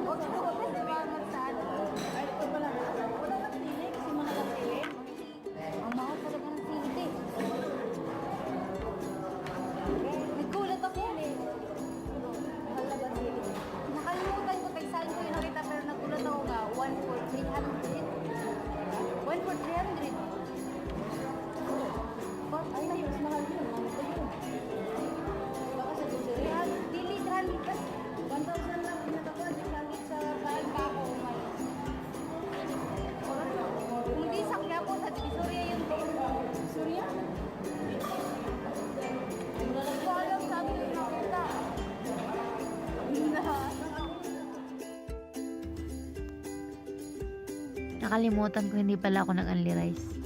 Huwag ka magsimangot sa ano. Ay, ito pala. Wala nang sili kasi mo na lang sili. Ang mahal talaga ng sili. Nagkulat ako. Mahal na ba sili? Nakalimutan ko, saan ko yung nakita pero nagulat ako nga, 1 for 300. 1 for 300. Ay, na mas mahal yun. Mahal ko yun. Baka sa grocery. Dili 300 kasi 1,000 lang pinatapad. Langit sa saan pa ako umalis. Hindi sa Quiapo, sa Divisoria yun din. Surya? Hindi ko alam, sabi ko yung nakita. Nakalimutan ko hindi pala ako nag-only rice.